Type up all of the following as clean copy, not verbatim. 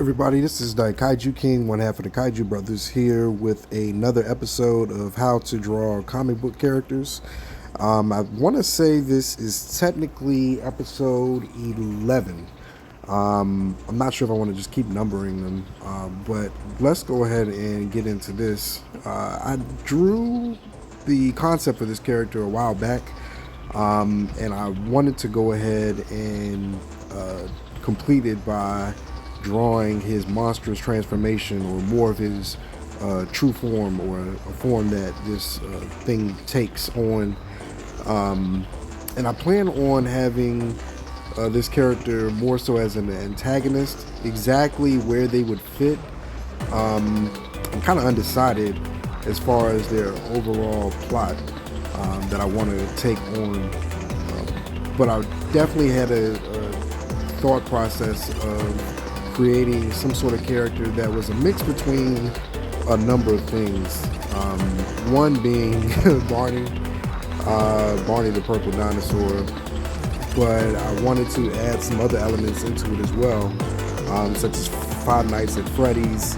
Everybody, this is the Kaiju King, one half of the Kaiju Brothers, here with another episode of how to draw comic book characters. I want to say this is technically episode 11. I'm not sure if I want to just keep numbering them, but let's go ahead and get into this. I drew the concept for this character a while back, and I wanted to go ahead and complete it by drawing his monstrous transformation, or more of his true form, or a form that this thing takes on. And I plan on having this character more so as an antagonist. Exactly where they would fit, I'm kind of undecided as far as their overall plot that I want to take on. But I definitely had a thought process of creating some sort of character that was a mix between a number of things. One being Barney the purple dinosaur, but I wanted to add some other elements into it as well, such as Five Nights at Freddy's,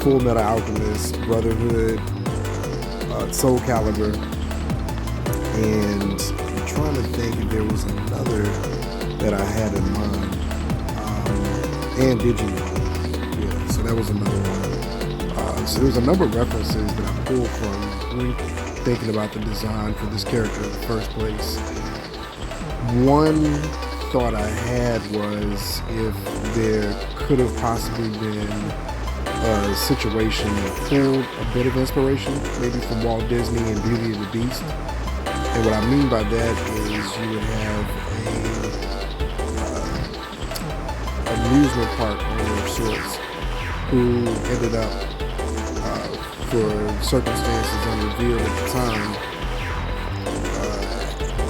Full Metal Alchemist, Brotherhood, Soul Calibur, and I'm trying to think if there was another that I had in mind. And Digimon. Yeah, so that was another one. So there was a number of references that I pulled from when thinking about the design for this character in the first place. One thought I had was if there could have possibly been a situation that pulled a bit of inspiration, maybe from Walt Disney and Beauty and the Beast. And what I mean by that is you would have amusement park owner of sorts who ended up, for circumstances unrevealed at the time,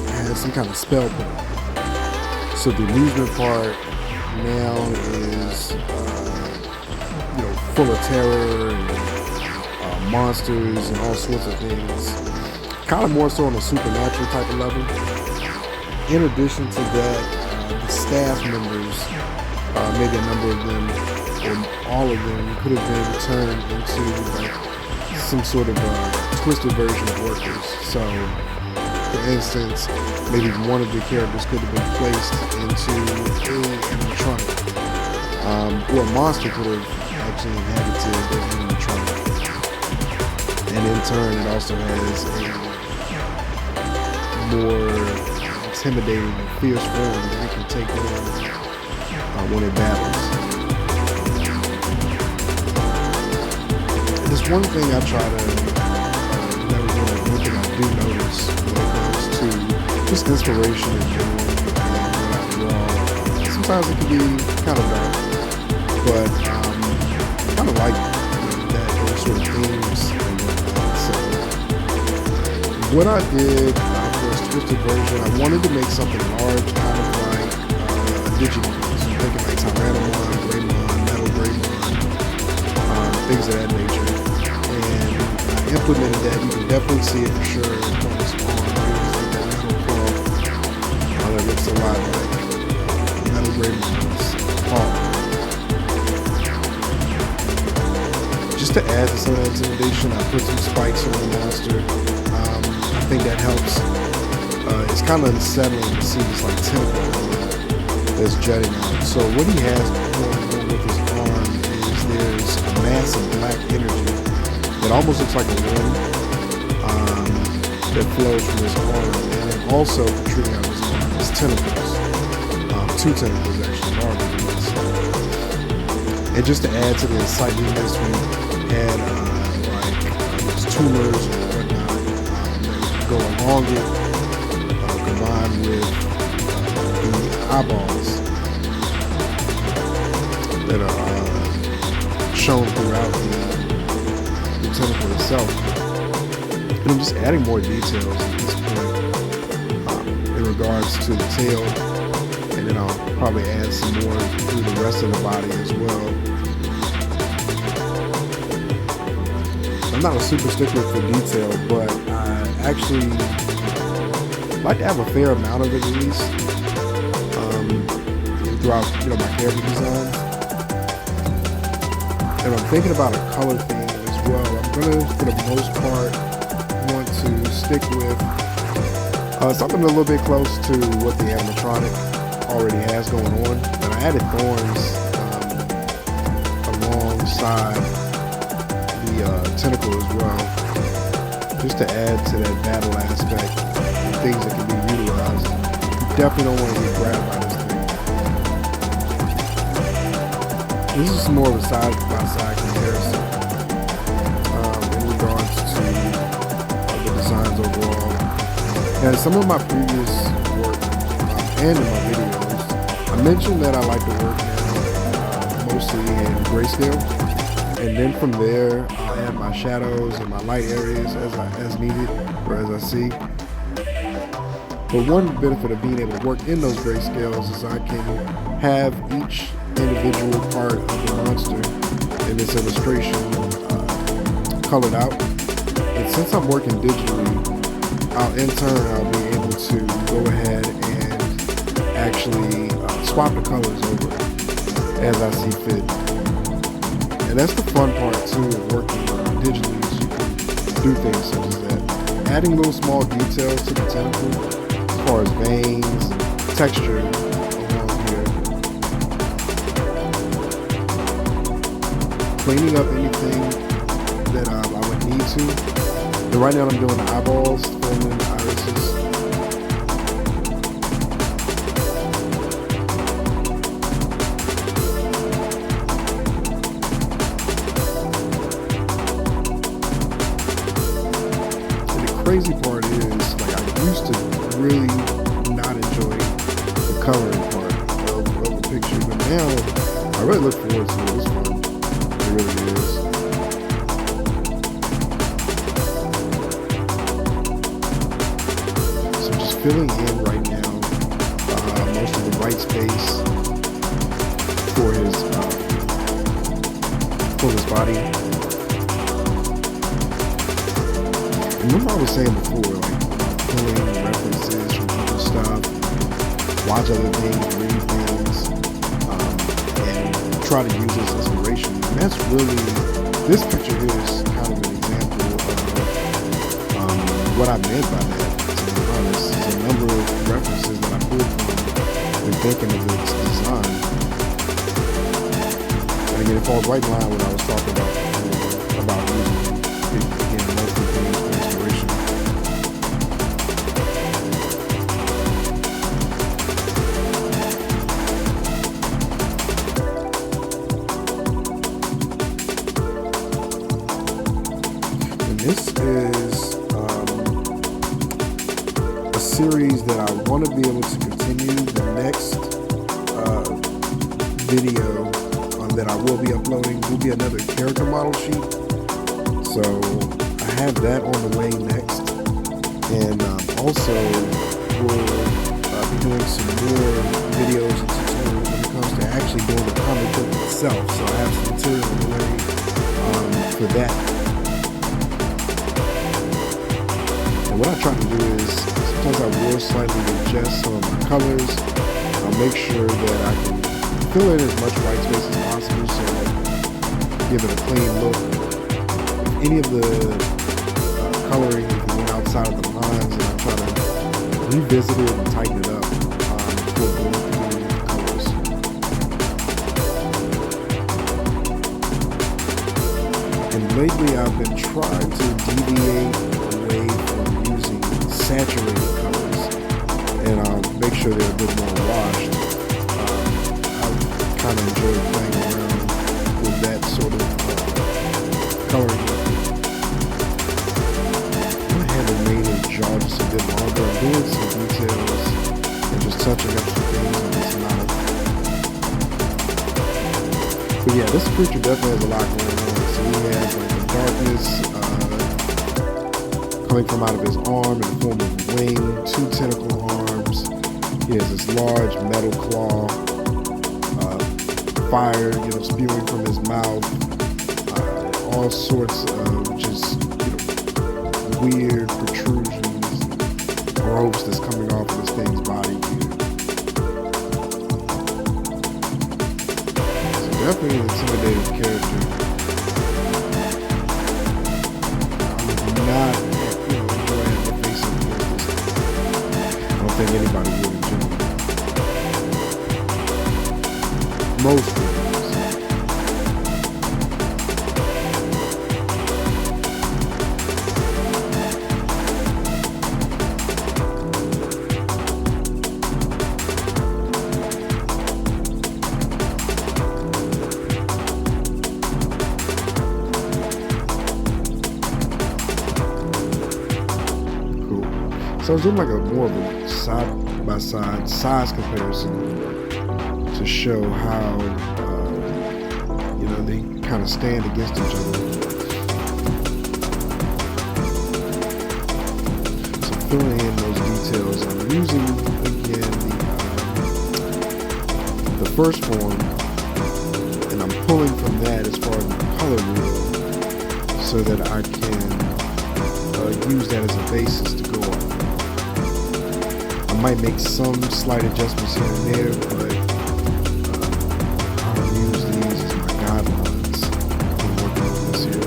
had some kind of spell put on it. So the amusement park now is, full of terror and monsters and all sorts of things. Kind of more so on a supernatural type of level. In addition to that, the staff members, maybe a number of them, or all of them, could have been turned into some sort of twisted version of workers. So, for instance, maybe one of the characters could have been placed into an animatronic, or a monster could have actually inhabited an animatronic. And in turn, it also has a more intimidating and fierce form that it can take on when it battles. There's one thing I try to one thing I do notice when it comes to just inspiration in general and when I draw. Sometimes it can be kind of dark, but I kind of like those sort of themes. So what I did for this twisted version, I wanted to make something large, kind of like a Digimon. Thinking like Tyrannomon, Greymon, Metal Greymon, things of that nature. And I implemented that. You can definitely see it for sure on this arm. Like that metal claw. That looks a lot like Metal Greymon's paw. Just to add to some of that intimidation, I put some spikes on the monster. I think that helps. It's kind of unsettling to see this like tentacle that's jutting out. So what he has going on with his arm is there's a mass of black energy that almost looks like a wind that flows from his arm, and then also protruding out of his arm is tentacles. Two tentacles actually are. And just to add to the excitementness, we had those tumors and whatnot that go along it, combined with the eyeballs that are shown throughout the tentacle itself. And I'm just adding more details at this point in regards to the tail, and then I'll probably add some more through the rest of the body as well. I'm not a super stickler for detail, but I actually like to have a fair amount of it at least throughout my character design. and I'm thinking about a color theme as well. I'm gonna, for the most part, want to stick with something a little bit close to what the animatronic already has going on. But I added thorns alongside the tentacle as well, just to add to that battle aspect and things that can be utilized. You definitely don't want to get grabbed by this thing. This is more of a side-by-side comparison in regards to the designs overall. And some of my previous work and in my videos, I mentioned that I like to work now mostly in grayscale, and then from there I'll add my shadows and my light areas as needed or as I see. But one benefit of being able to work in those grayscales is I can have each individual part of the monster in this illustration colored out. And since I'm working digitally, I'll be able to go ahead and actually swap the colors over as I see fit. And that's the fun part too of working digitally, is you can do things such as that. Adding little small details to the tentacle as far as veins and texture around here. Cleaning up anything that I would need to. But right now I'm doing the eyeballs, filling in the irises. And the crazy part is, like, I used to really not enjoy the coloring part of a picture, but now I really look forward to it. It's fun. It really is. Filling in right now most of the white space for his body. Remember I was saying before, like, pulling references from other stuff, watch other things, read things, and try to use this inspiration. And that's really, this picture here is kind of an example of what I meant by that. There's a number of references that I pulled from when thinking of its design. And again, it falls right in line with what I was talking about using, again, multiple things for inspiration. And this is series that I want to be able to continue. The next video that I will be uploading will be another character model sheet. So I have that on the way next, and also we'll be doing some more videos and tutorials when it comes to actually doing the comic book itself. So I have some material on the way for that. And what I try to do is, sometimes I will slightly adjust some of my colors. I'll make sure that I can fill in as much white space as possible, so give it a clean look. If any of the coloring went outside of the lines, and I try to revisit it and tighten it up before going through the colors. And lately I've been trying to deviate away from using saturated colors, and make sure they're a bit more washed. I kind of enjoy playing around with that sort of coloring method. I went ahead and made a jar just a bit longer. I'm doing some details and just touching up some things on this mouth. But yeah, this creature definitely has a lot going on. So he has like the darkness coming from out of his arm in the form of a wing, 2 tentacle arms. He has this large metal claw, fire, spewing from his mouth, all sorts of just, weird protrusions, ropes that's coming off of this thing's body here. So definitely an intimidating character. think anybody would in general. Most creators. So I was doing like more of a side-by-side size comparison to show how they kind of stand against each other. So filling in those details, I'm using again the first form, and I'm pulling from that as far as the color wheel, so that I can use that as a basis to go on. I might make some slight adjustments here and there, but I'll use these as my guidelines when working on this here.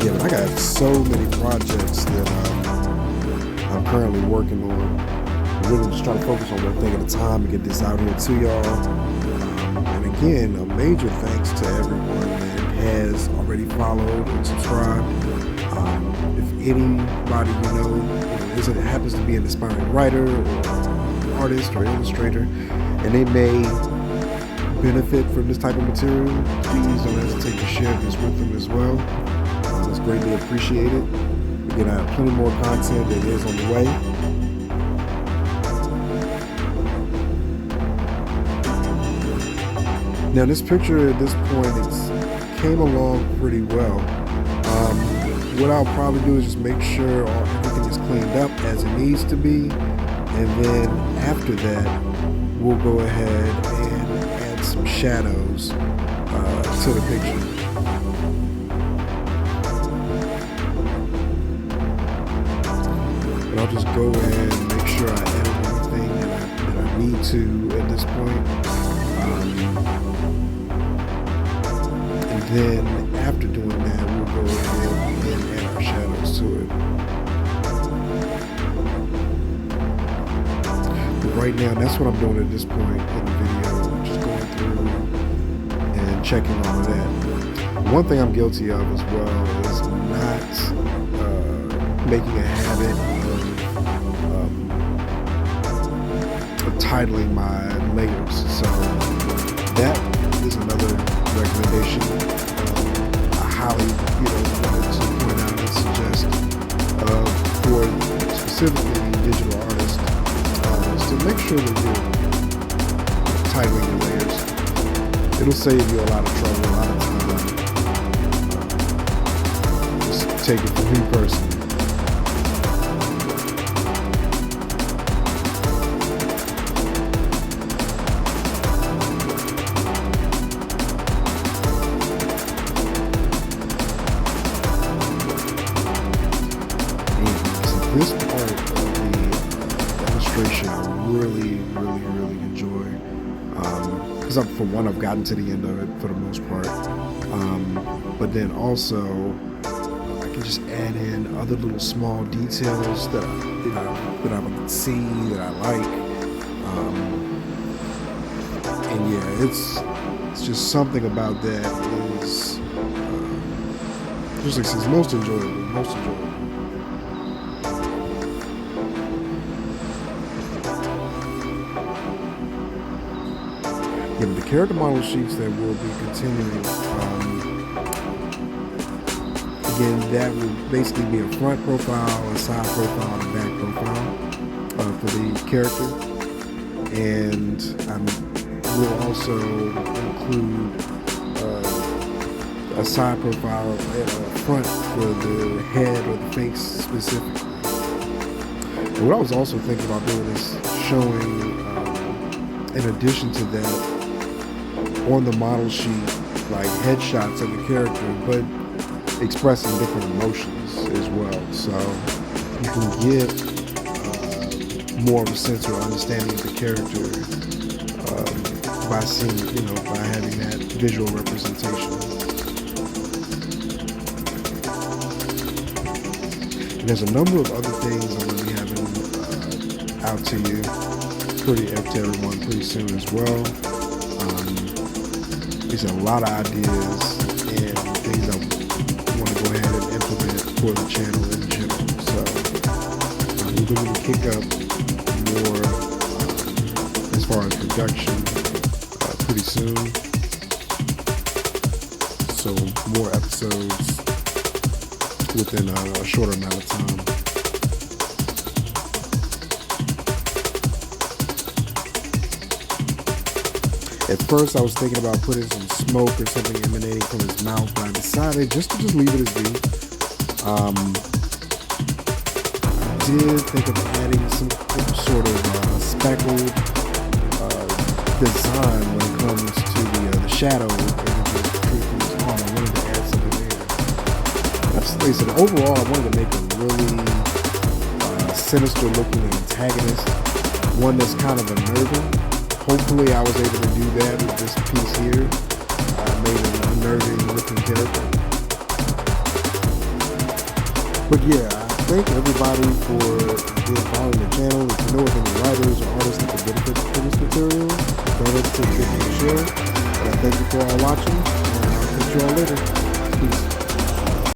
Yeah, but I got so many projects that I'm currently working on. Really just trying to focus on one thing at a time and get this out here to y'all. And again, a major thanks to everyone that has already followed and subscribed. If anybody happens to be an aspiring writer or artist or illustrator, and they may benefit from this type of material, please don't hesitate to share this with them as well. It's greatly appreciated. Again, I have plenty more content that is on the way. Now this picture at this point, it came along pretty well. What I'll probably do is just make sure everything is cleaned up as it needs to be, and then after that we'll go ahead and add some shadows to the picture. But I'll just go in and make sure I edit everything that I need to at this point. And then after doing that, we'll go ahead and add our shadows to it. But right now, that's what I'm doing at this point in the video, just going through and checking all of that. One thing I'm guilty of as well is not making a habit of titling my layers. So that is another recommendation. I highly wanted to point out and suggest for specifically digital artists is to make sure that you're titling your layers. It'll save you a lot of trouble, a lot of time. Just take it from me personally. This part of the illustration I really enjoy, because I've gotten to the end of it for the most part, but then also I can just add in other little small details that I would see that I like, and yeah, it's just something about that is just like it's most enjoyable. Yeah, but the character model sheets that we'll be continuing, again, that will basically be a front profile, a side profile, and a back profile for the character. And we'll also include a side profile and a front for the head or the face specifically. And what I was also thinking about doing is showing, in addition to that, on the model sheet, like headshots of the character, but expressing different emotions as well. So you can get more of a sense or understanding of the character by seeing, by having that visual representation. And there's a number of other things I'm going to be having out to you, to everyone pretty soon as well. There's a lot of ideas and things I want to go ahead and implement for the channel in general. So we're going to kick up more as far as production pretty soon. So more episodes within a shorter amount of time. At first I was thinking about putting some smoke or something emanating from his mouth, but I decided just to leave it as be. I did think of adding some sort of speckled design when it comes to the shadow. I wanted to add something there. That's the reason. Overall, I wanted to make a really sinister looking antagonist, one that's kind of unnerving. Hopefully I was able to do that with this piece here. I made an unnerving looking character. But yeah, I thank everybody for following the channel. If you know of any writers or artists that could benefit from this material, don't hesitate to share. But I thank you for all watching, and I'll catch you all later. Peace.